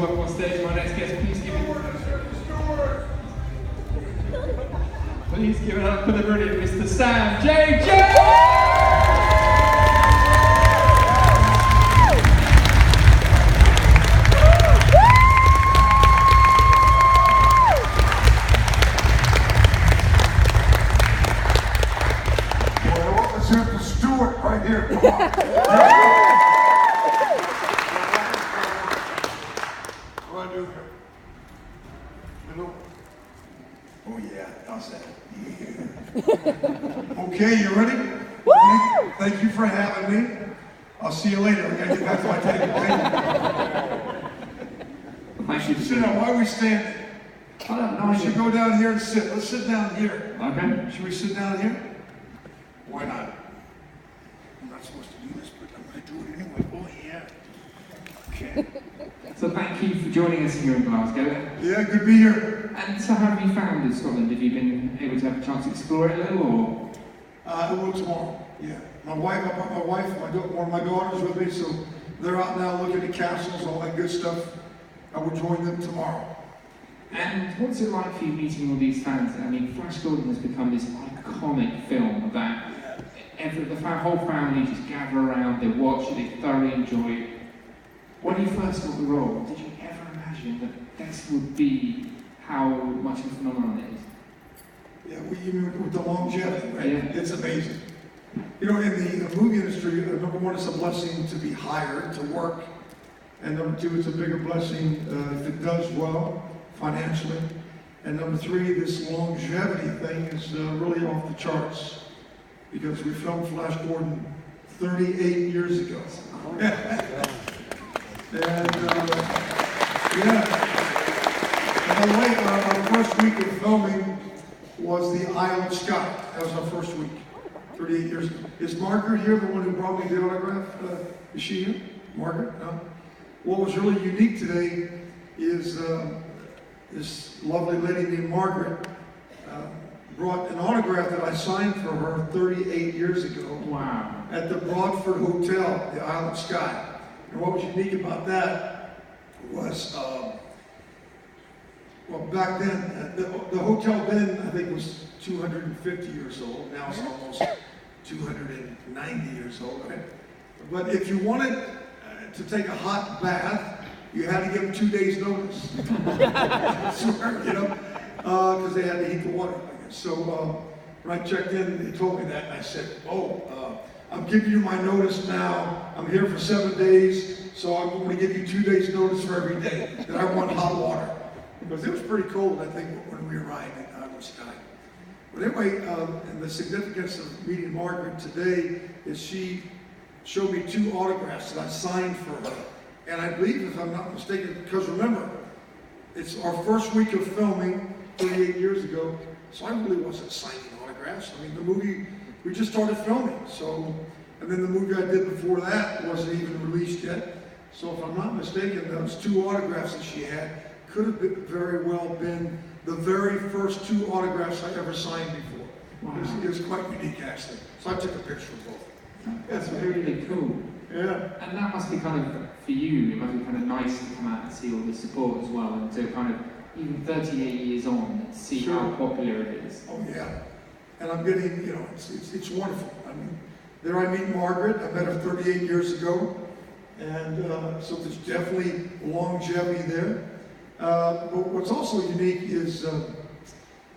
welcome on stage my next guest. Please give it up for the brilliant Mr. Sam J.Jones! Right here. Come on. What do I do here? Hello? Oh yeah, how's that? Yeah. Okay, you ready? Thank you for having me. I'll see you later. I gotta get back to my table. Thank you. Sit down. Why are we standing? We should go down here and sit. Let's sit down here. Okay. Should we sit down here? Why not? I'm not supposed to do this, but I'm going to do it anyway. Oh, yeah. Okay. So thank you for joining us here in Glasgow. Yeah, good to be here. And so how have you found Scotland? Have you been able to have a chance to explore it a little, or? I will tomorrow, yeah. My wife, one of my daughters with me, so they're out now looking at castles, all that good stuff. I will join them tomorrow. And what's it like for you meeting all these fans? I mean, Flash Gordon has become this iconic film that the whole family just gather around, they watch it, they thoroughly enjoy it. When you first got the role, did you ever imagine that this would be how much of a phenomenon it is? Yeah, you mean with the longevity, right? Yeah. It's amazing. You know, in the movie industry, number one, it's a blessing to be hired, to work. And number two, it's a bigger blessing if it does well, financially. And number three, this longevity thing is really off the charts. Because we filmed Flash Gordon 38 years ago. And by the way, our first week of filming was the Isle of Skye. That was our first week, 38 years ago. Is Margaret here, the one who brought me the autograph? Is she here? Margaret? No? What was really unique today is this lovely lady named Margaret brought an autograph that I signed for her 38 years ago. Wow. At the Broadford Hotel, the Isle of Skye. And what was unique about that was, well, back then, the hotel then, I think, was 250 years old. Now it's almost 290 years old, right? But if you wanted to take a hot bath, you had to give them 2 days notice. You know, because they had to heat the water. So when I checked in, they told me that, and I said, I'm giving you my notice now. I'm here for 7 days, so I'm going to give you 2 days notice for every day that I want hot water. Because it was pretty cold, I think, when we arrived in Isle of Skye. But anyway, and the significance of meeting Margaret today is she showed me 2 autographs that I signed for her. And I believe, if I'm not mistaken, because remember, it's our first week of filming 38 years ago, so I really wasn't signing autographs. I mean, the movie, we just started filming, so, and then the movie I did before that wasn't even released yet. So if I'm not mistaken, those 2 autographs that she had could have very well been the very first 2 autographs I ever signed before. Wow. It was quite unique, actually. So I took a picture of both. That's really cool. Yeah. And that must be kind of, for you, it must be kind of nice to come out and see all the support as well, and to kind of, even 38 years on, see how popular it is. Oh yeah. And I'm getting, you know, it's wonderful. I mean, there I meet Margaret. I met her 38 years ago. And so there's definitely longevity there. But what's also unique is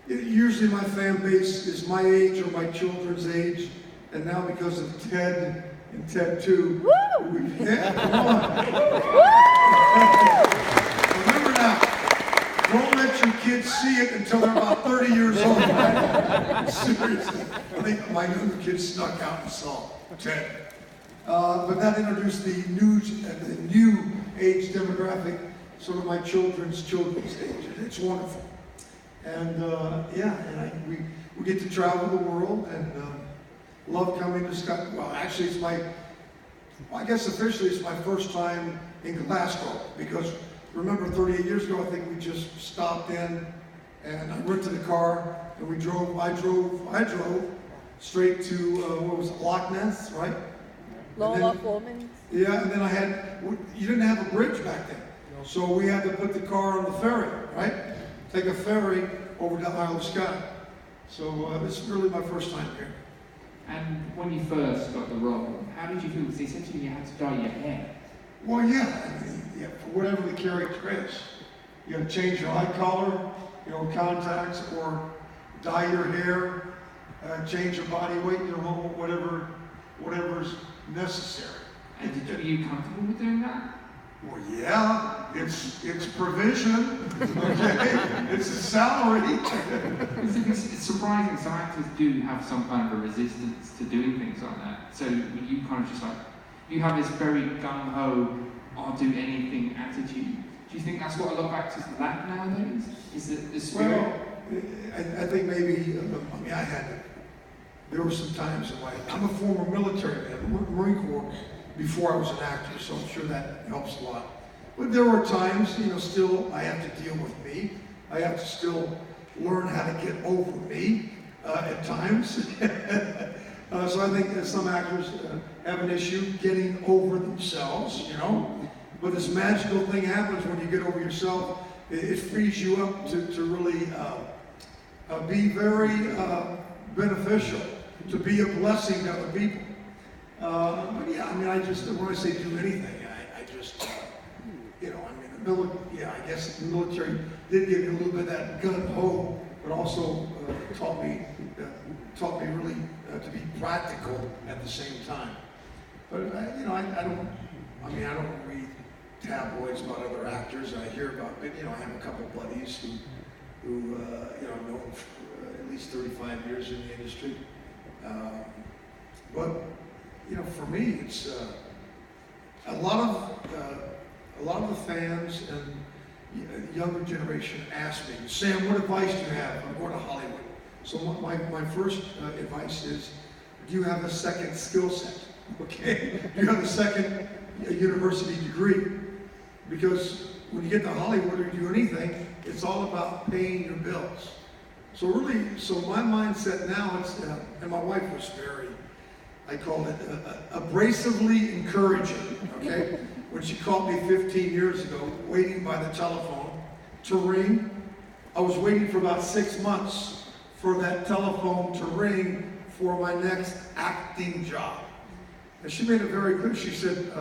usually my fan base is my age or my children's age. And now because of Ted and Ted 2, come on. Remember now, don't let your kids see it until they're about 30 years old. Right? Seriously. I think my younger kids snuck out and saw Ted. But that introduced the new age demographic, sort of my children's age. It's wonderful. And we get to travel the world and love coming to Scotland. Well, actually, I guess officially it's my first time in Glasgow, because remember 38 years ago, I think we just stopped in and I rented a car and I drove straight to, what was it, Loch Ness, right? Lola Foreman. Yeah, and then you didn't have a bridge back then. So we had to put the car on the ferry, right? Take a ferry over to Isle of Skye. So this is really my first time here. And when you first got the role, how did you feel? Because essentially you had to dye your hair. Well, yeah, I mean, yeah, for whatever the character is. You got to change your eye color, you know, contacts, or dye your hair, change your body weight, you know, whatever's necessary. And are you comfortable with doing that? Well, yeah, it's provision, okay? It's a salary. It's surprising some actors do have some kind of a resistance to doing things like that. So you kind of just like, you have this very gung-ho, I'll do anything attitude. Do you think that's what a lot of actors lack nowadays? Is it the spirit? Well, I think maybe, I mean, there were some times in my, I'm a former military man, Marine Corps, before I was an actor, so I'm sure that helps a lot. But there were times, you know, still I have to deal with me. I have to still learn how to get over me at times. So I think some actors have an issue getting over themselves, you know. But this magical thing happens when you get over yourself. It frees you up to really be very beneficial, to be a blessing to other people. But yeah, I mean, when I say do anything, I just, you know, I mean, I guess the military did give me a little bit of that gun-ho, but also taught me really to be practical at the same time. But you know, I don't read tabloids about other actors. I hear about, you know, I have a couple buddies who you know, I've known for at least 35 years in the industry. But you know, for me, it's a lot of the fans and younger generation ask me, Sam, what advice do you have? I'm going to Hollywood. So my first advice is, do you have a second skill set? Okay, do you have a second university degree? Because when you get to Hollywood or do anything, it's all about paying your bills. So really, so my mindset now, it's, and my wife was very, I called it abrasively encouraging, okay? When she called me 15 years ago, waiting by the telephone to ring, I was waiting for about 6 months for that telephone to ring for my next acting job. And she made it very clear. She said,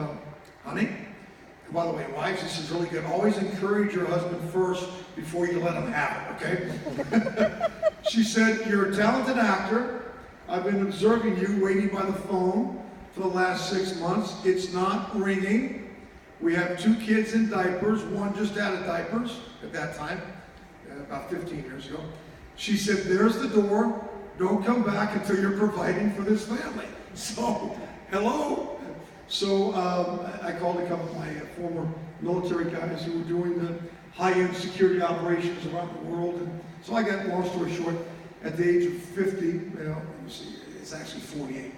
honey, and by the way, wives, this is really good. Always encourage your husband first before you let him have it, okay? She said, you're a talented actor. I've been observing you waiting by the phone for the last 6 months. It's not ringing. We have 2 kids in diapers, one just out of diapers at that time, about 15 years ago. She said, there's the door. Don't come back until you're providing for this family. So, hello. So I called a couple of my former military guys who were doing the high-end security operations around the world. And so I got, long story short, at the age of 50, you know, it's actually 48,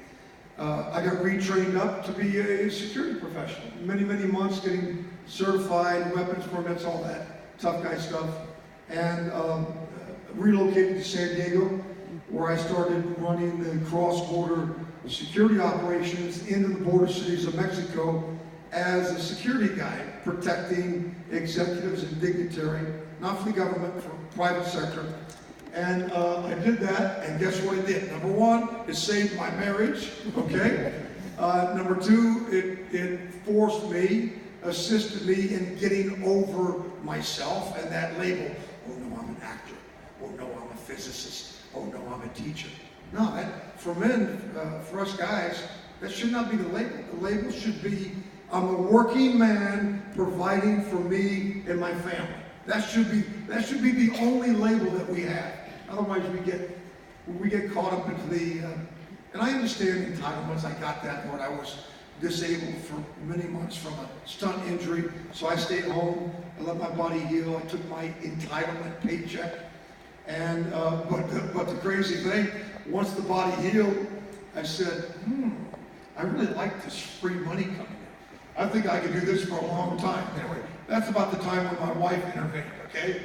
I got retrained up to be a security professional. Many, many months getting certified, weapons permits, all that tough guy stuff. And relocated to San Diego, where I started running the cross-border security operations into the border cities of Mexico as a security guy, protecting executives and dignitary, not for the government, for private sector. And I did that, and guess what it did? Number 1, it saved my marriage, okay? Number 2, it forced me, assisted me in getting over myself and that label. Oh no, I'm an actor. Oh no, I'm a physicist. Oh no, I'm a teacher. No, that, for men, for us guys, that should not be the label. The label should be, I'm a working man providing for me and my family. That should be the only label that we have. Otherwise, we get caught up into the, and I understand entitlements. I got that when I was disabled for many months from a stunt injury. So I stayed home. I let my body heal. I took my entitlement paycheck. And but the crazy thing, once the body healed, I said, I really like this free money coming in. I think I could do this for a long time. Anyway, that's about the time when my wife intervened, okay?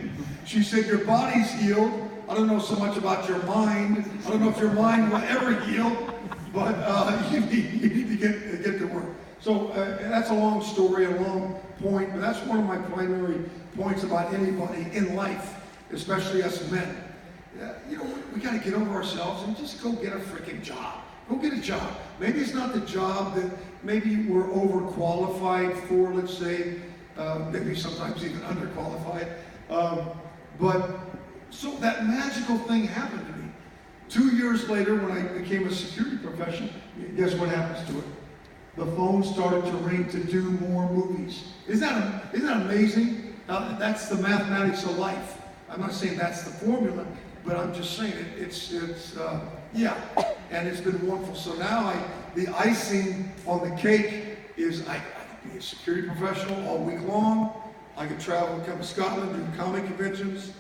She said, your body's healed. I don't know so much about your mind. I don't know if your mind will ever heal, but you need to get to work. So that's a long story, a long point, but that's one of my primary points about anybody in life, especially us men. You know, we got to get over ourselves and just go get a freaking job. Go get a job. Maybe it's not the job that maybe we're overqualified for, let's say, maybe sometimes even underqualified. But so that magical thing happened to me. 2 years later, when I became a security professional, guess what happens to it? The phone started to ring to do more movies. Isn't that amazing? That's the mathematics of life. I'm not saying that's the formula, but I'm just saying yeah, and it's been wonderful. So now the icing on the cake is I could be a security professional all week long. I could travel and come to Scotland, do comic conventions.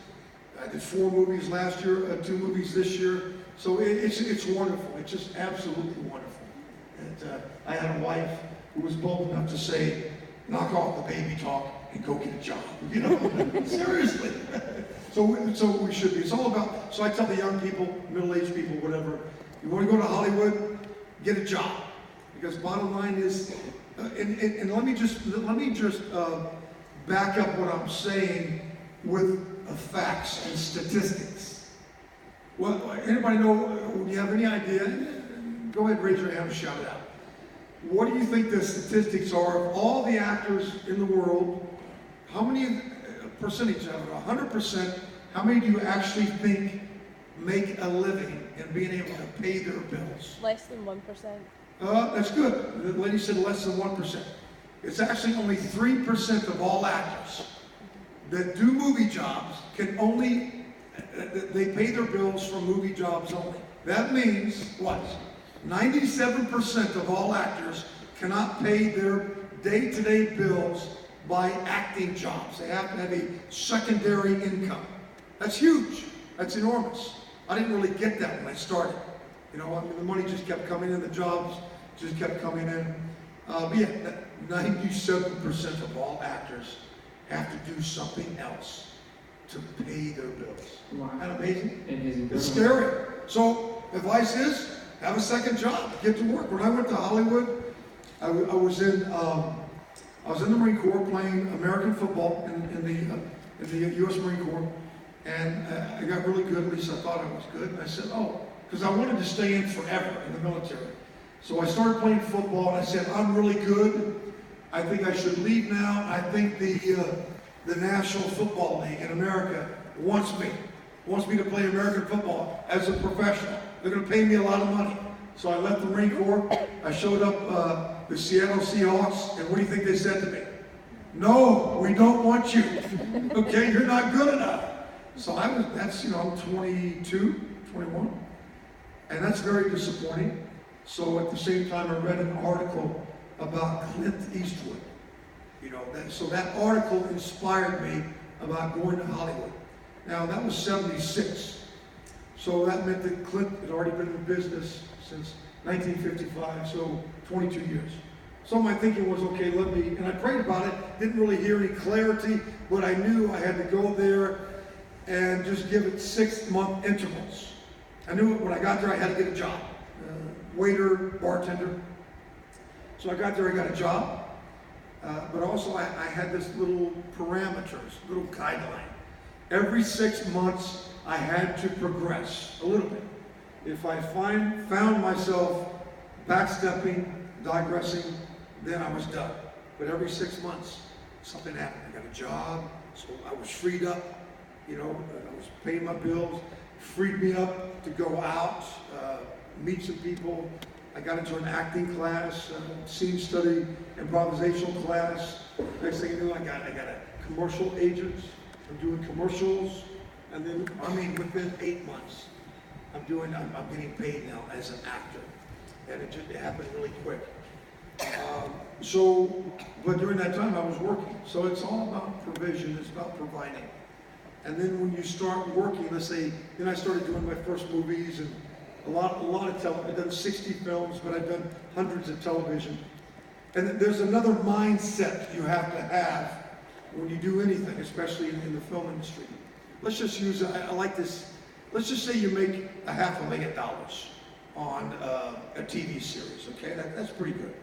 I did 4 movies last year, 2 movies this year. So it's wonderful. It's just absolutely wonderful. And I had a wife who was bold enough to say, knock off the baby talk and go get a job. You know, seriously. So we should be. It's all about, so I tell the young people, middle-aged people, whatever, you want to go to Hollywood, get a job. Because bottom line is, and let me just back up what I'm saying with facts and statistics. Well, anybody know, do you have any idea? Go ahead, raise your hand and shout it out. What do you think the statistics are of all the actors in the world? How many percentage of it, 100%, how many do you actually think make a living and being able to pay their bills? Less than 1%. That's good. The lady said less than 1%. It's actually only 3% of all actors that do movie jobs can only, they pay their bills from movie jobs only. That means what? 97% of all actors cannot pay their day-to-day bills by acting jobs. They have to have a secondary income. That's huge. That's enormous. I didn't really get that when I started. You know, I mean, the money just kept coming in, the jobs just kept coming in. But yeah, 97% of all actors have to do something else to pay their bills. Wow. Isn't that amazing? It is incredible. It's scary. So, advice is, have a second job, get to work. When I went to Hollywood, I was in the Marine Corps playing American football in the U.S. Marine Corps, and I got really good, at least I thought I was good, and I said, oh, because I wanted to stay in forever in the military. So I started playing football, and I said, I'm really good. I think I should leave now. I think the National Football League in America wants me to play American football as a professional. They're going to pay me a lot of money. So I left the Marine Corps. I showed up the Seattle Seahawks, and what do you think they said to me? No, we don't want you. Okay, you're not good enough. So I'm 22, 21, and that's very disappointing. So at the same time, I read an article about Clint Eastwood. You know, so that article inspired me about going to Hollywood. Now that was 76. So that meant that Clint had already been in business since 1955, so 22 years. So my thinking was, okay, and I prayed about it, didn't really hear any clarity, but I knew I had to go there and just give it 6-month intervals. I knew when I got there I had to get a job, waiter, bartender. So I got there, I got a job, but also I had this little parameters, little guideline. Every 6 months, I had to progress a little bit. If I found myself backstepping, digressing, then I was done. But every 6 months, something happened. I got a job, so I was freed up. You know, I was paying my bills, freed me up to go out, meet some people. I got into an acting class, scene study, improvisational class. Next thing you know, I got a commercial agent. I'm doing commercials, and then, within 8 months, I'm getting paid now as an actor. And it happened really quick. But during that time I was working. So it's all about provision, it's about providing. And then when you start working, let's say, then I started doing my first movies and a lot of television. I've done 60 films, but I've done hundreds of television. And there's another mindset you have to have when you do anything, especially in the film industry. Let's just use, I like this, let's just say you make $500,000 on a TV series, okay? That's pretty good.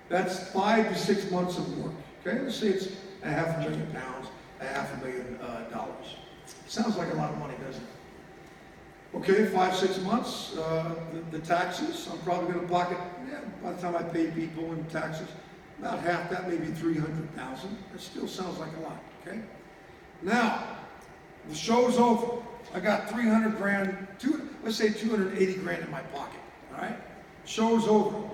That's 5 to 6 months of work, okay? Let's say it's £500,000, $500,000. Sounds like a lot of money, doesn't it? Okay, 5-6 months, the taxes, I'm probably going to pocket, by the time I pay people in taxes, about half that, maybe $300,000. That still sounds like a lot, okay? Now, the show's over. I got 300 grand, let's say 280 grand in my pocket, all right? Show's over.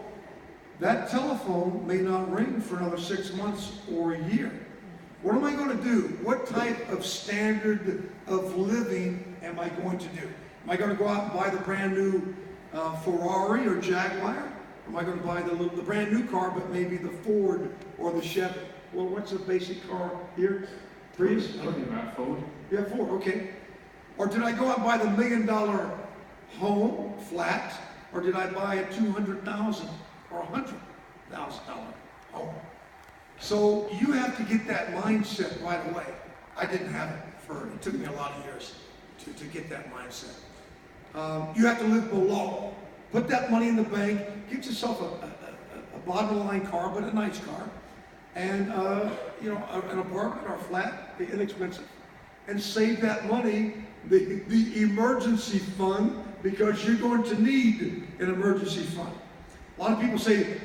That telephone may not ring for another 6 months or a year. What am I going to do? What type of standard of living am I going to do? Am I going to go out and buy the brand new Ferrari or Jaguar? Or am I going to buy the brand new car, but maybe the Ford or the Chevy? Well, what's a basic car here? Prius? Talking about Ford. Yeah, Ford, okay. Or did I go out and buy the $1 million home, flat, or did I buy a $200,000 or $100,000 home? So you have to get that mindset right away. I didn't have it it took me a lot of years to get that mindset. You have to live below. Put that money in the bank, get yourself a bottom line car, but a nice car, and an apartment or a flat, inexpensive, and save that money, the emergency fund, because you're going to need an emergency fund. A lot of people say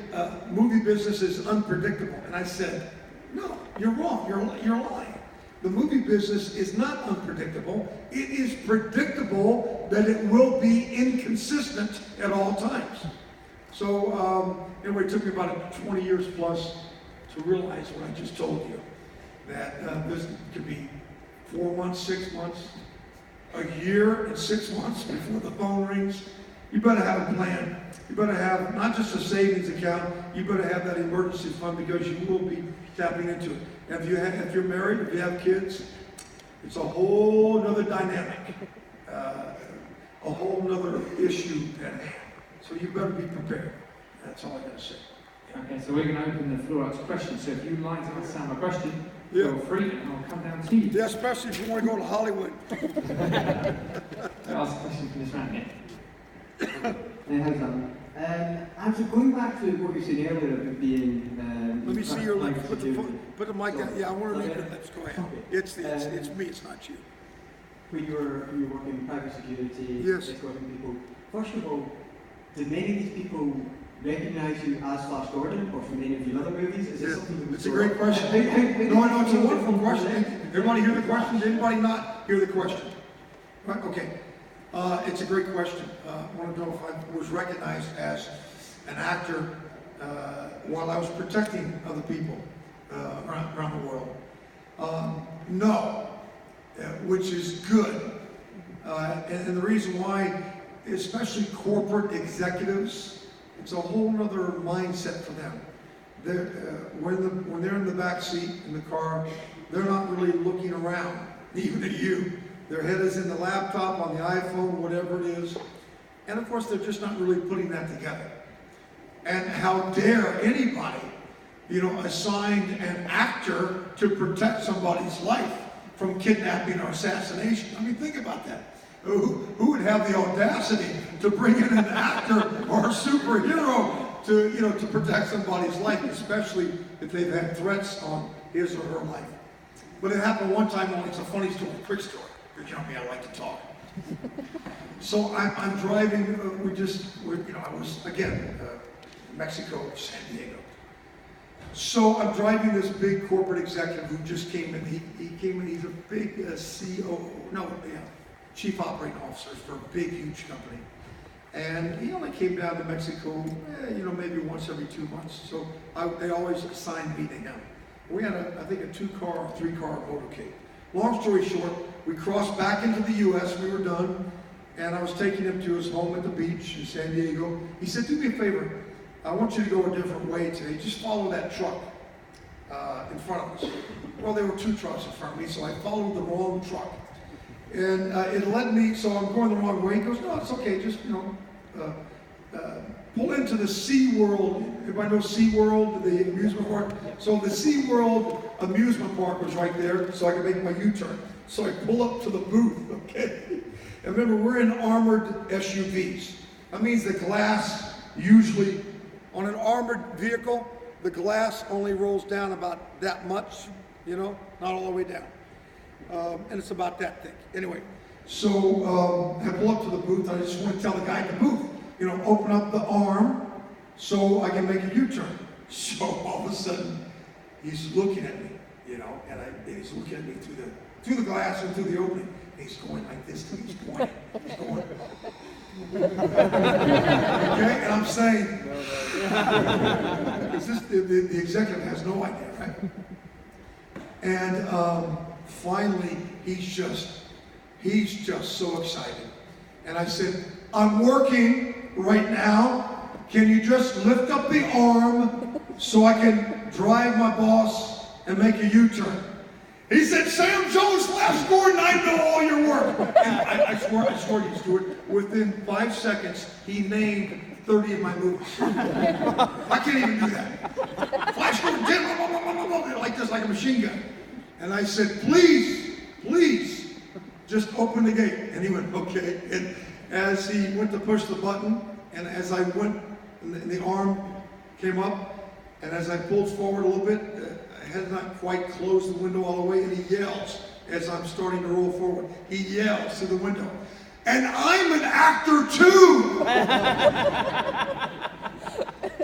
movie business is unpredictable, and I said, no, you're wrong, you're lying. The movie business is not unpredictable. It is predictable that it will be inconsistent at all times. So anyway, it took me about 20 years plus to realize what I just told you, that this could be 4 months, 6 months, a year and 6 months before the phone rings. You better have a plan. You better have not just a savings account, you better have that emergency fund, because you will be tapping into it. And if you're married, if you have kids, it's a whole nother dynamic, a whole nother issue at hand. So you better be prepared. That's all I got to say. Okay, so we're going to open the floor up to questions. So if you'd like to ask Sam a question, yeah, feel free, and I'll come down to you. Yeah, especially if you want to go to Hollywood. I'll ask a question from this round here. Hi, Sam. Actually, going back to what you said earlier about being... Let me see your lips. Put the mic down. Yeah, I want to read your lips. Go ahead. Okay. It's me, it's not you. When you were working in private security, yes, escorting people, first of all, did many of these people recognise you as Flash Gordon, or from any of your other movies? Is this something that was... It's a great question. No, it's a wonderful question. Everybody hear the question? Did anybody not hear the question? Right, okay. It's a great question. I want to know if I was recognized as an actor while I was protecting other people around the world. No, which is good. And the reason why, especially corporate executives, it's a whole other mindset for them. When they're in the back seat in the car, they're not really looking around, even at you. Their head is in the laptop, on the iPhone, whatever it is. And of course, they're just not really putting that together. And how dare anybody, assign an actor to protect somebody's life from kidnapping or assassination? I mean, think about that. Who would have the audacity to bring in an actor or a superhero to protect somebody's life, especially if they've had threats on his or her life? But it happened one time only. It's a funny story, quick story. Because I like to talk. So I'm driving. I was again Mexico, San Diego. So I'm driving this big corporate executive who just came in. He came in. He's a big chief operating officer for a big, huge company. And he only came down to Mexico, maybe once every 2 months. So they always assigned me to him. We had I think a 2-car or 3-car motorcade. Long story short, we crossed back into the U.S., we were done, and I was taking him to his home at the beach in San Diego. He said, do me a favor, I want you to go a different way today. Just follow that truck in front of us. Well, there were 2 trucks in front of me, so I followed the wrong truck. And it led me, so I'm going the wrong way. He goes, no, it's okay, just, pull into the SeaWorld. Everybody know SeaWorld, the amusement park? So the SeaWorld amusement park was right there, so I could make my U-turn. So I pull up to the booth, okay? And remember, we're in armored SUVs. That means the glass, usually, on an armored vehicle, the glass only rolls down about that much, you know, not all the way down. And it's about that thick. Anyway, so I pull up to the booth. I just want to tell the guy at the booth, you know, open up the arm so I can make a U-turn. So all of a sudden, he's looking at me, you know, and he's looking at me through the glass and through the opening. And he's going like this to me. He's pointing. He's going. Okay, and I'm saying, the executive has no idea, right? And finally, he's just so excited. And I said, I'm working right now. Can you just lift up the arm so I can drive my boss and make a U-turn? He said, Sam Jones, Flash Gordon, I know all your work. And I swear you, Stuart, within 5 seconds, he named 30 of my movies. I can't even do that. Flash Gordon, like this, like a machine gun. And I said, please, just open the gate. And he went, okay. And as he went to push the button, and as I went, and the arm came up, and as I pulled forward a little bit, I had not quite closed the window all the way, and he yells, as I'm starting to roll forward, he yells through the window, and I'm an actor too!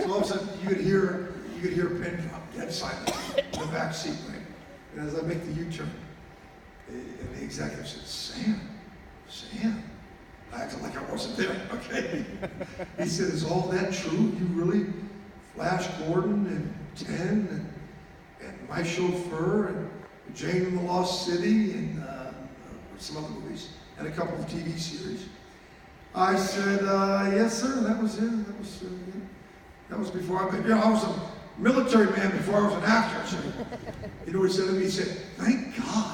So all of a sudden, you could hear a pin drop, dead silent, in the back seat, right? And as I make the U-turn, and the executive said, Sam. I acted like I wasn't there, okay? He said, is all that true? You really Flash Gordon and 10 and My Chauffeur and Jane in the Lost City and some other movies and a couple of TV series? I said, yes, sir, that was it. That was before I was a military man before I was an actor. So, you know what he said to me? He said, thank God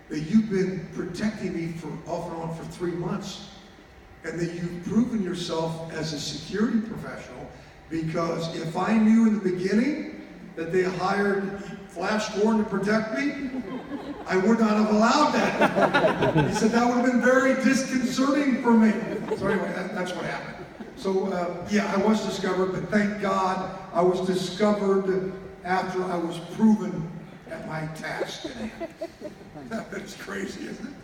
that you've been protecting me for off and on for 3 months, and that you've proven yourself as a security professional, because if I knew in the beginning that they hired Flash Gordon to protect me, I would not have allowed that. He said that would have been very disconcerting for me. So anyway, that's what happened. So yeah, I was discovered, but thank God I was discovered after I was proven at my task at hand. That's crazy, isn't it?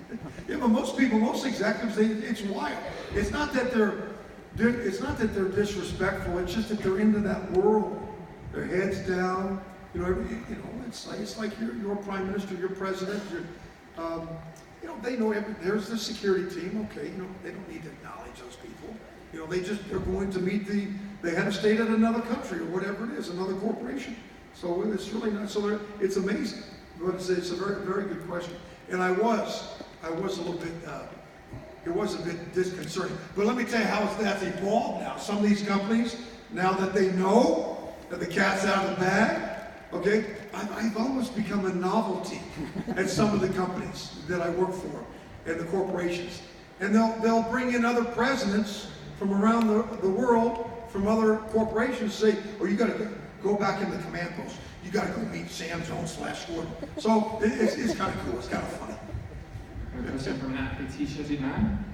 Yeah, but most executives, it's wild. It's not that they're disrespectful. It's just that they're into that world. Their heads down. You know, it's like your prime minister, your president. You know, they know there's the security team. Okay, you know, they don't need to acknowledge those people. You know, they're going to meet the head of state at another country or whatever it is, another corporation. So it's really not. So it's amazing. But it's a very, very good question. And I was a little bit. It was a bit disconcerting. But let me tell you how that's evolved now. Some of these companies, now that they know that the cat's out of the bag, okay, I've almost become a novelty at some of the companies that I work for and the corporations. And they'll bring in other presidents from around the world, from other corporations, say, oh, you got to go back in the command post. You got to go meet Sam Jones / Gordon. So it's kind of cool. It's kind of funny. A question from an actor T-shirted man.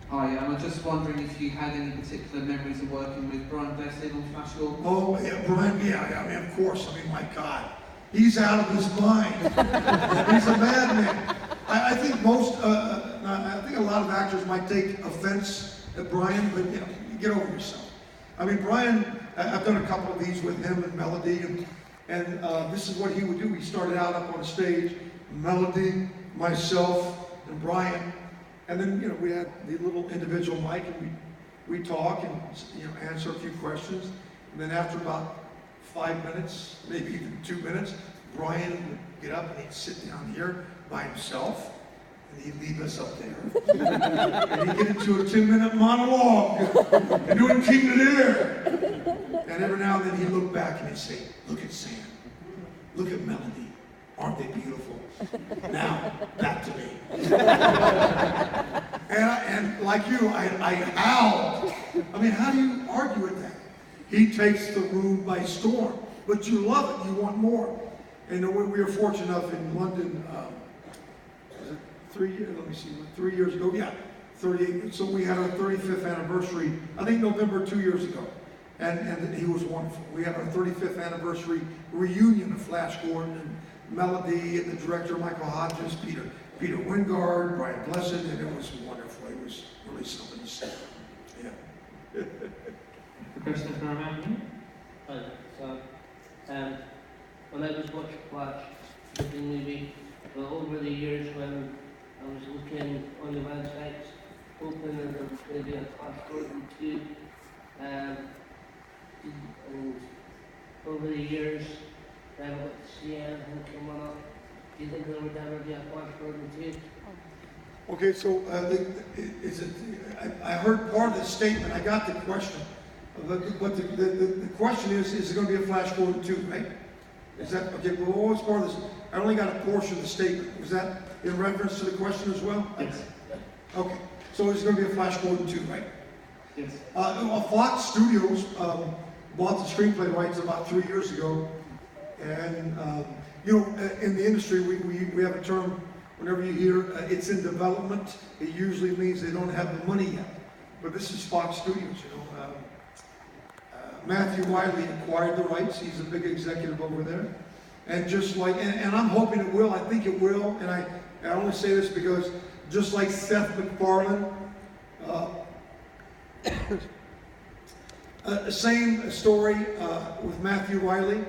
Hi, I'm just wondering if you had any particular memories of working with Brian Blessing on Flash Gordon? Oh, yeah, Brian, yeah, I mean, of course. I mean, my God. He's out of his mind. He's a madman. I think I think a lot of actors might take offense at Brian, but you know, you get over yourself. I mean, Brian, I've done a couple of these with him and Melody, and this is what he would do. He started out up on stage, Melody, myself, and Brian, and then you know we had the little individual mic, and we talk and you know answer a few questions, and then after about 5 minutes, maybe even 2 minutes, Brian would get up and he'd sit down here by himself, and he'd leave us up there, and he'd get into a 2-minute monologue, and do it King of the Air, and every now and then he'd look back and he'd say, "Look at Sam, look at Melody, aren't they beautiful? Now, back to me." and like you, I howled. I mean, how do you argue with that? He takes the room by storm, but you love it, you want more. And we were fortunate enough in London, was it 3 years, let me see, 3 years ago, yeah, 38, so we had our 35th anniversary, I think November 2 years ago. And he was wonderful. We had our 35th anniversary reunion of Flash Gordon and Melody and the director Michael Hodges, Peter Wingard, Brian Blessed, and it was wonderful. It was really something to see. Yeah. The question from Amanda. Hi, so, when I was watching Flash, the movie, well, over the years when I was looking on the websites, hoping that there was going to be a Flash Gordon 2, and over the years, I got to see anything coming up. Do you think there would ever be a Flash Gordon 2? Okay, so I heard part of the statement. I got the question. But the question is it going to be a Flash Gordon 2, right? Is that, okay, well, what was part of this? I only got a portion of the statement. Was that in reference to the question as well? Yes. Okay, so it's going to be a Flash Gordon 2, right? Yes. Fox Studios bought the screenplay rights about 3 years ago. And, you know, in the industry, we have a term, whenever you hear it's in development, it usually means they don't have the money yet. But this is Fox Studios, you know. Matthew Wiley acquired the rights. He's a big executive over there. And just like, and I'm hoping it will, I think it will, and I only say this because just like Seth MacFarlane, same story with Matthew Wiley.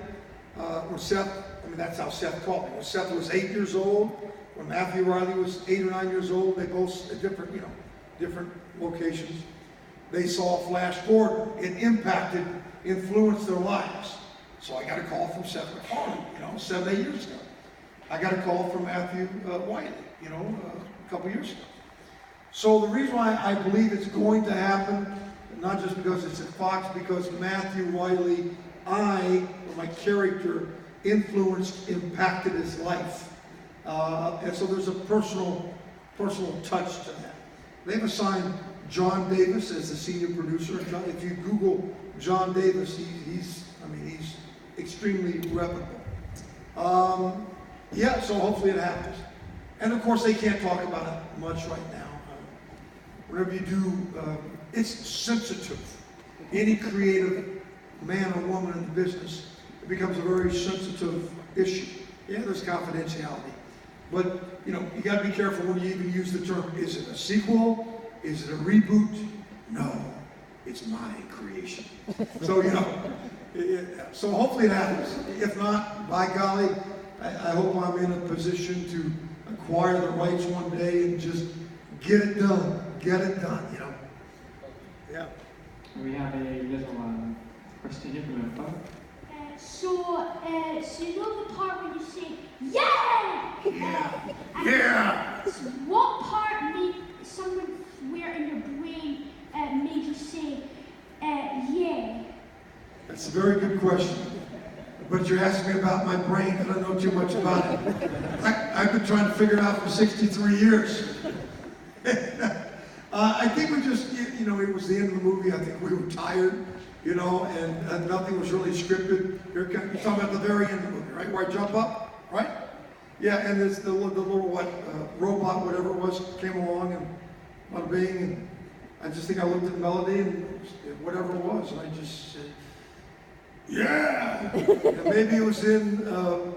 When Seth, I mean, that's how Seth called me. When Seth was 8 years old, when Matthew Wiley was 8 or 9 years old, they both at different, you know, different locations. They saw Flash Gordon. It impacted, influenced their lives. So I got a call from Seth MacFarlane, you know, 7, 8 years ago. I got a call from Matthew Wiley, you know, a couple years ago. So the reason why I believe it's going to happen, not just because it's at Fox, because Matthew Wiley, or my character, influenced, impacted his life. And so there's a personal touch to that. They've assigned John Davis as the senior producer. If you Google John Davis, he's extremely reputable. Yeah, so hopefully it happens. And of course, they can't talk about it much right now. Whatever you do, it's sensitive. Any creative man or woman in the business, it becomes a very sensitive issue. Yeah, there's confidentiality. But, you know, you got to be careful when you even use the term. Is it a sequel? Is it a reboot? No, it's my creation. So, you know, so hopefully it happens. If not, by golly, I hope I'm in a position to acquire the rights one day and just get it done. Get it done, you know. Yeah. We have a little question here from Info. So you know the part where you say, yeah! Yeah! What part made somewhere in your brain made you say, yeah? That's a very good question. But you're asking me about my brain, and I don't know too much about it. I've been trying to figure it out for 63 years. I think we just, you know, it was the end of the movie. I think we were tired, you know, and nothing was really scripted. You're talking about the very end of the movie, right? Where I jump up, right? Yeah, and there's the little robot, whatever it was, came along and bada bing, and I just think I looked at Melody and whatever it was, and I just said, yeah! And maybe it was in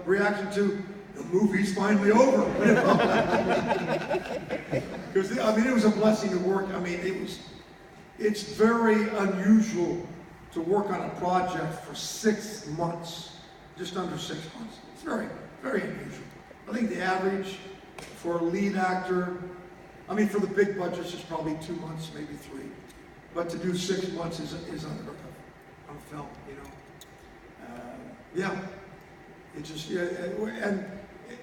reaction to the movie's finally over. Because I mean, it was a blessing to work. I mean, it's very unusual to work on a project for 6 months, just under 6 months. It's very, very unusual. I think the average for a lead actor, I mean, for the big budgets, it's probably 2 months, maybe 3. But to do 6 months is unheard of on film, you know. Yeah, it just, yeah, and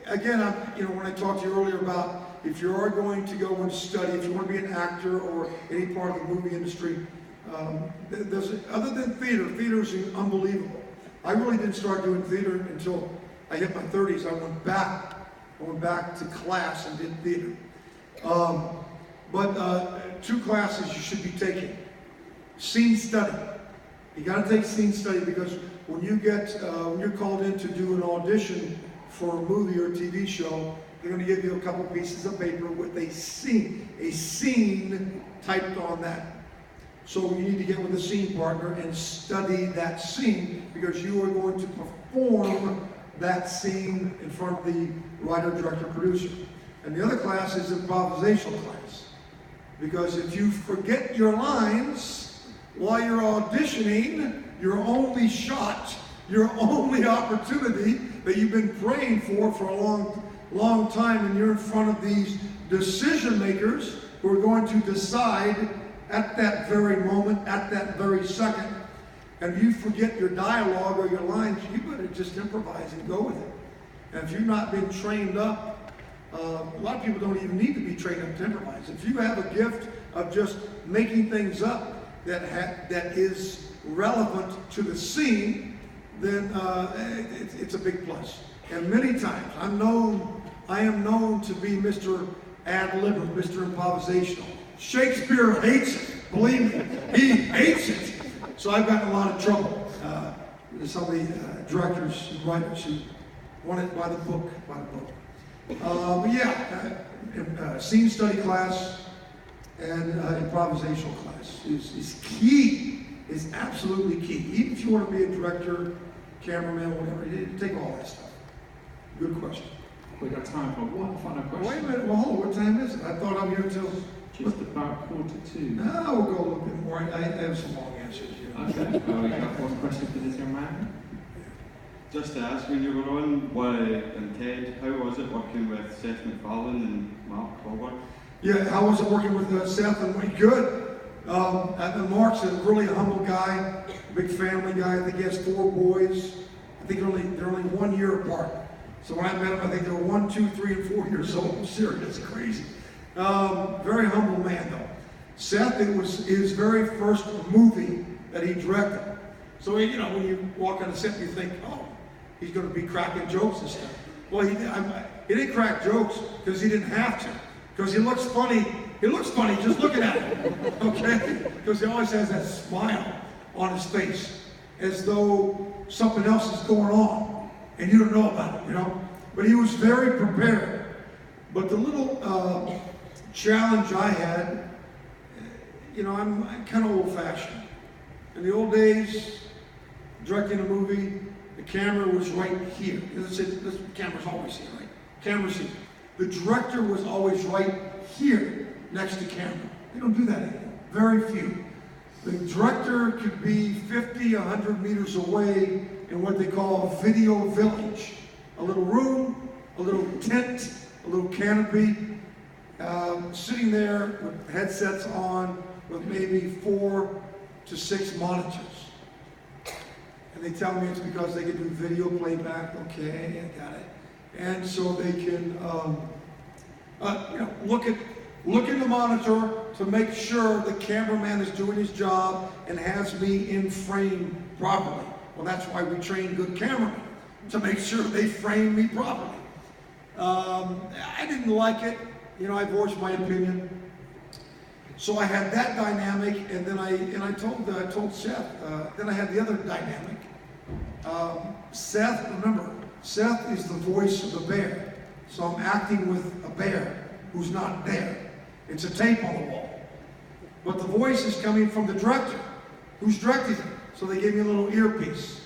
again, you know, when I talked to you earlier about if you are going to go and study, if you want to be an actor or any part of the movie industry, other than theater is unbelievable. I really didn't start doing theater until I hit my 30s. I went back to class and did theater. But 2 classes you should be taking. Scene study. You got to take scene study because when you're called in to do an audition for a movie or a TV show, they're going to give you a couple pieces of paper with a scene typed on that So you need to get with a scene partner and study that scene, because you are going to perform that scene in front of the writer, director, producer. And the other class is improvisational class. Because if you forget your lines while you're auditioning, your only shot, your only opportunity that you've been praying for a long time, and you're in front of these decision makers who are going to decide at that very moment, at that very second, and you forget your dialogue or your lines, you better just improvise and go with it. And if you've not been trained up, a lot of people don't even need to be trained up to improvise. If you have a gift of just making things up that is relevant to the scene, then it's a big plus. And many times, I am known to be Mr. Ad-libber, Mr. Improvisational. Shakespeare hates it, believe me, he hates it. So I've gotten a lot of trouble with some of the directors and writers who want it by the book, But yeah, scene study class and improvisational class is key, is absolutely key. Even if you want to be a director, cameraman, whatever, you take all that stuff. Good question. We've got time for one final question. Wait a minute, well, hold on, what time is it? I thought I'm here till... Just about 1:45. No, we'll go a little bit more. I have some long answers here. Okay, well, we got one question for this young man. Just to ask, when you were on and Ted, how was it working with Seth MacFarlane and Mark Wahlberg? Yeah, how was it working with Seth? And good. Mark's a really humble guy, big family guy. I think he has 4 boys. I think they're only 1 year apart. So when I met him, I think they were 1, 2, 3, and 4 years old. I'm serious, it's crazy. Very humble man, though. Seth, it was his very first movie that he directed. So, you know, when you walk on the set, you think, oh, he's going to be cracking jokes and stuff. Well, he didn't crack jokes because he didn't have to. Because he looks funny. He looks funny just looking at him, okay? Because he always has that smile on his face, as though something else is going on, and you don't know about it, you know? But he was very prepared. But the little challenge I had, you know, I'm kind of old-fashioned. In the old days, directing a movie, the camera was right here. This camera's always here, right? Camera's here. The director was always right here, next to camera. They don't do that anymore. Very few. The director could be 50, 100 meters away in what they call a video village. A little room, a little tent, a little canopy, sitting there with headsets on with maybe 4 to 6 monitors. And they tell me it's because they can do video playback. Okay, I got it. And so they can you know, look in the monitor to make sure the cameraman is doing his job and has me in frame properly. Well, that's why we train good cameramen, to make sure they frame me properly. I didn't like it. You know, I voiced my opinion. So I had that dynamic, and then I told Seth. Then I had the other dynamic. Seth, remember, Seth is the voice of the bear. So I'm acting with a bear who's not there. It's a tape on the wall. But the voice is coming from the director, who's directing it. So they gave me a little earpiece.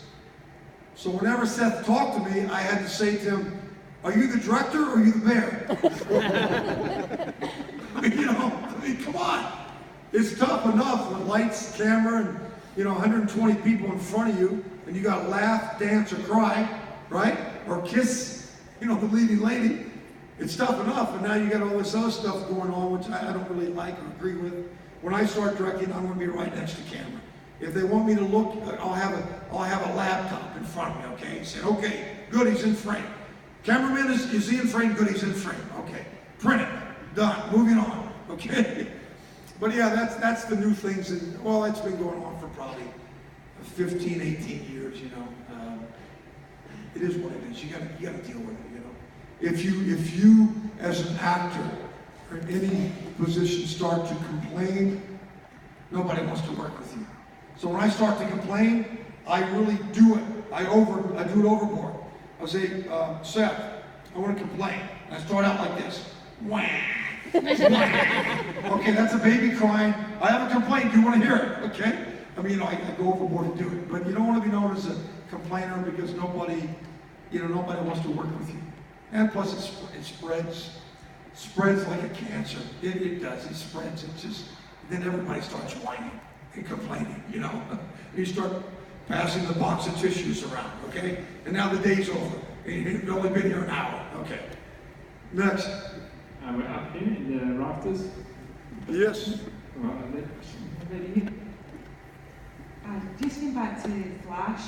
So whenever Seth talked to me, I had to say to him, are you the director or are you the bear? You know, I mean, come on. It's tough enough with lights, camera, and, you know, 120 people in front of you, and you got to laugh, dance, or cry, right? Or kiss, you know, the leading lady. It's tough enough, and now you got all this other stuff going on, which I don't really like or agree with. When I start directing, I'm going to be right next to camera. If they want me to look, I'll have a laptop in front of me, okay? He said, okay, good, he's in frame. Cameraman, is he in frame? Good, he's in frame. Okay, print it, done, moving on, okay? But yeah, that's the new things, and well, that's been going on for probably 15, 18 years, you know. It is what it is. You gotta deal with it, you know. If you as an actor or in any position start to complain, nobody wants to work with you. So when I start to complain, I really do it. I do it overboard. I'll say, Seth, I want to complain. And I start out like this. Wah! Okay, that's a baby crying. I have a complaint. Do you want to hear it? Okay? I mean, I go overboard to do it. But you don't want to be known as a complainer because nobody wants to work with you. And plus, it spreads like a cancer. It does. It spreads. Then everybody starts whining and complaining, You start passing the box of tissues around, okay? And now the day's over. You've only been here an hour. Okay. Next. We're up here in the rafters. Yes. Just going back to Flash,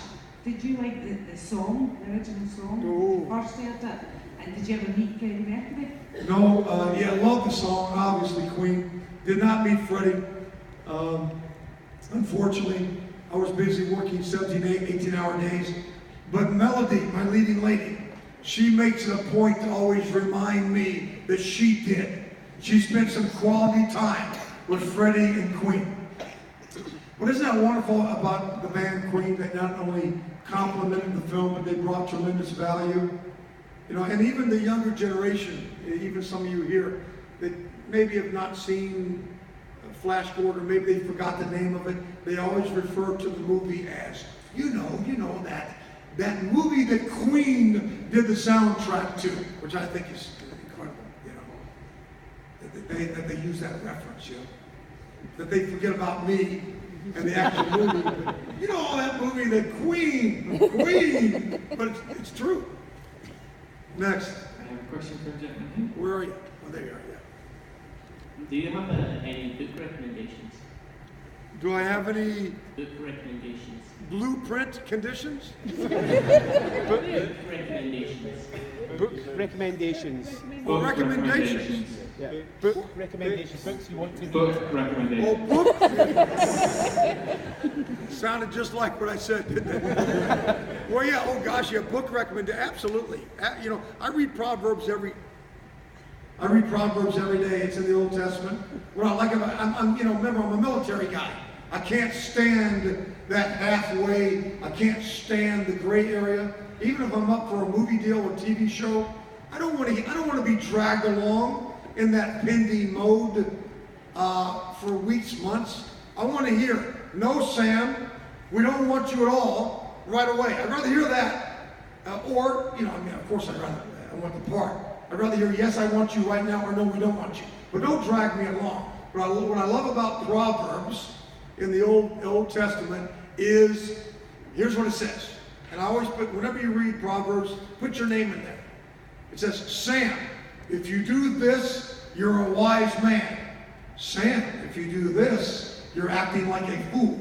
did you like the song, the original song, when you first heard it? And did you ever meet Freddie Mercury? No, I love the song, obviously, Queen. Did not meet Freddie. Unfortunately, I was busy working 17, 18-hour days. But Melody, my leading lady, she makes it a point to always remind me that she did. She spent some quality time with Freddie and Queen. But isn't that wonderful about the band Queen? They not only complimented the film, but they brought tremendous value. And even the younger generation, even some of you here, that maybe have not seen Flash Gordon, maybe they forgot the name of it, they always refer to the movie as, that movie that Queen did the soundtrack to, which I think is incredible, that they use that reference, that they forget about me and the actual movie, but that movie, that Queen, but it's true. Next. I have a question for a gentleman here. Where are you? Oh, there you are, yeah. Do you have any book recommendations? Do I have any Book recommendations. blueprint conditions? Book recommendations. Book recommendations. Or recommendations? Yeah. Book recommendations. Books you want to read. Book recommendations. Oh, book? Sounded just like what I said, didn't it? Well, yeah, oh gosh, yeah, book recommendation, absolutely. I read Proverbs every day. It's in the Old Testament. What I like about remember, I'm a military guy. I can't stand that halfway. I can't stand the gray area. Even if I'm up for a movie deal or TV show, I don't want to be dragged along in that pending mode for weeks, months. I want to hear, no, Sam, we don't want you at all right away. I'd rather hear that, of course, I want the part. I'd rather hear, yes, I want you right now, or no, we don't want you. But don't drag me along. What I love about Proverbs in the Old Testament is, here's what it says. And I always put, whenever you read Proverbs, put your name in there. It says, Sam, if you do this, you're a wise man. Sam, if you do this, you're acting like a fool.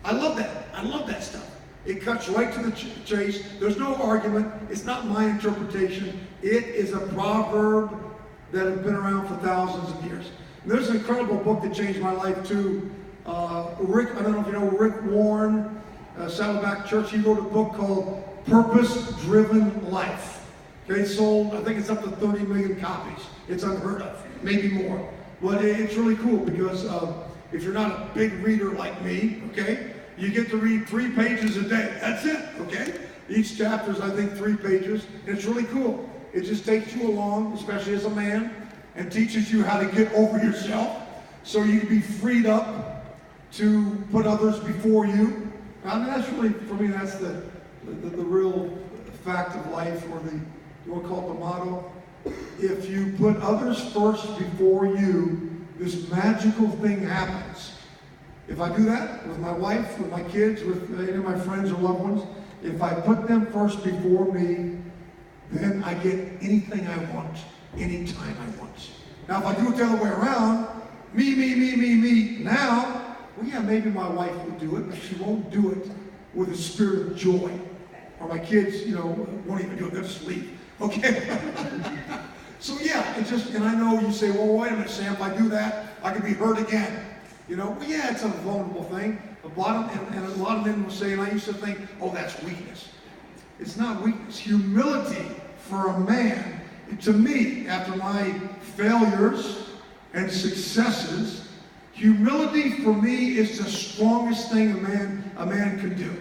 I love that. I love that stuff. It cuts right to the chase. There's no argument. It's not my interpretation. It is a proverb that has been around for thousands of years. And there's an incredible book that changed my life too. I don't know if you know Rick Warren, Saddleback Church. He wrote a book called Purpose-Driven Life. Okay, sold, I think it's up to 30 million copies. It's unheard of, maybe more. But it's really cool because if you're not a big reader like me, okay, you get to read 3 pages a day. That's it, okay? Each chapter is, I think, 3 pages. And it's really cool. It just takes you along, especially as a man, and teaches you how to get over yourself so you can be freed up to put others before you. I mean, that's really, for me, that's the real fact of life, or you want to call it the motto. If you put others first before you, this magical thing happens. If I do that with my wife, with my kids, with any of my friends or loved ones, if I put them first before me, then I get anything I want, anytime I want. Now, if I do it the other way around, me, now, well, yeah, maybe my wife will do it, but she won't do it with a spirit of joy. Or my kids, won't even do it, they'll just leave. Okay? So yeah, and I know you say, well, wait a minute, Sam, if I do that, I could be hurt again. Well, yeah, it's a vulnerable thing. And a lot of men will say, and I used to think, oh, that's weakness. It's not weakness. Humility for a man, to me, after my failures and successes, humility for me is the strongest thing a man can do.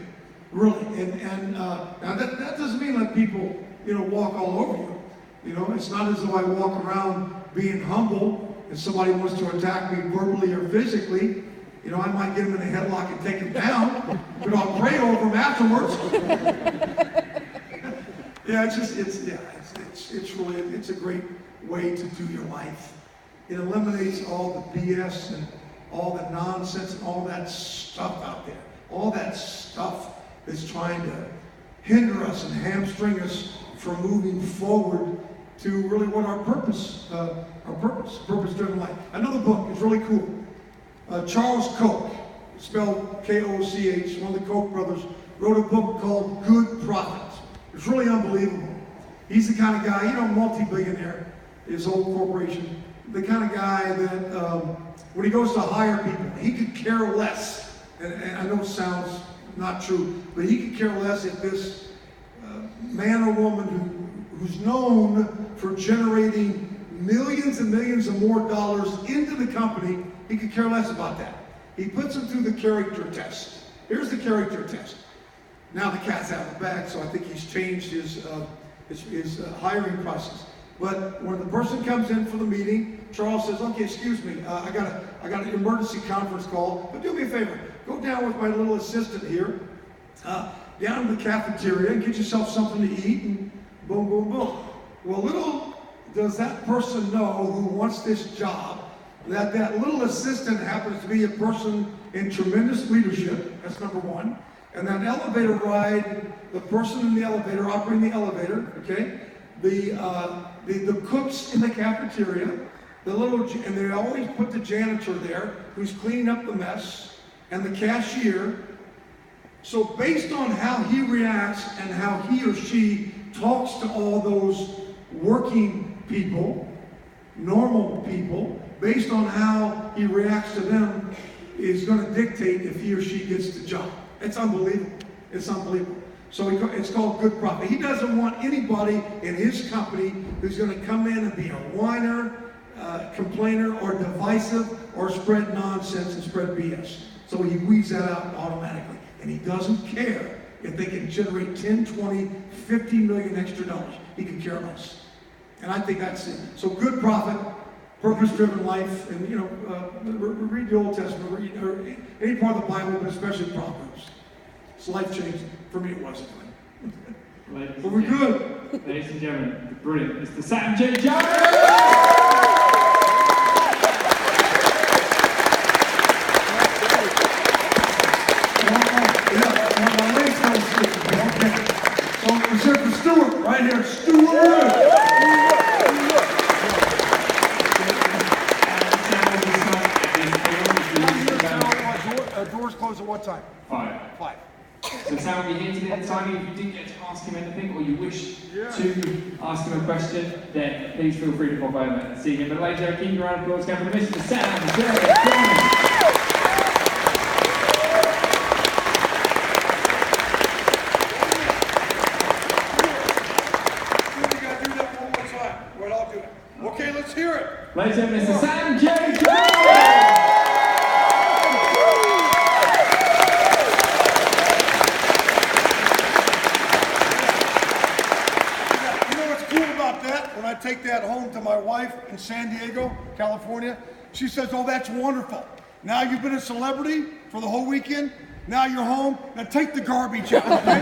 Really. And now that doesn't mean let people, walk all over you. It's not as though I walk around being humble and somebody wants to attack me verbally or physically, you know, I might get him in a headlock and take him down, but I'll pray over him afterwards. Yeah, it's a great way to do your life. It eliminates all the BS and all the nonsense and all that stuff out there. All that stuff that's trying to hinder us and hamstring us from moving forward to really what our purpose-driven life. Another book is really cool. Charles Koch, spelled K-O-C-H, one of the Koch brothers, wrote a book called Good Prophet. It's really unbelievable. He's the kind of guy, you know, multi-billionaire, his whole corporation, the kind of guy that when he goes to hire people, he could care less, and I know it sounds not true, but he could care less if this man or woman who's known for generating millions and millions of more dollars into the company, he could care less about that. He puts them through the character test. Here's the character test. Now the cat's out of the bag, so I think he's changed his hiring process. But when the person comes in for the meeting, Charles says, "Okay, excuse me, I got an emergency conference call, but do me a favor, go down with my little assistant here, down to the cafeteria and get yourself something to eat," and boom, boom, boom. Well, little does that person know who wants this job that that little assistant happens to be a person in tremendous leadership. That's number one. And that elevator ride, the person in the elevator, operating the elevator, okay, the cooks in the cafeteria, and they always put the janitor there who's cleaning up the mess, and the cashier. So based on how he reacts and how he or she talks to all those working people, normal people, based on how he reacts to them is going to dictate if he or she gets the job. It's unbelievable. It's unbelievable. So it's called Good Prophet. He doesn't want anybody in his company who's going to come in and be a whiner, complainer, or divisive, or spread nonsense and spread BS. So he weeds that out automatically. And he doesn't care if they can generate 10, 20, 50 million extra dollars. He can care less. And I think that's it. So Good Prophet, purpose-driven life, and you know, read the Old Testament, or any part of the Bible, but especially Proverbs. It's life-changing. For me, it was anyway. But we're good. Ladies and gentlemen, brilliant. Mr. Sam J.Jones! So we're here for Stuart, right here. Stuart! Doors close at what time? 5. So Sam will be here today at the time. If you didn't get to ask him anything, or you wish to ask him a question, then please feel free to pop over and see him. But ladies and gentlemen, keep your round of applause going for Mr. Sam J.Jones. Okay, let's hear it. Ladies and gentlemen, Mr. Sam J.Jones! When I take that home to my wife in San Diego, California, she says, "Oh, that's wonderful. Now you've been a celebrity for the whole weekend. Now you're home. Now take the garbage out." Okay?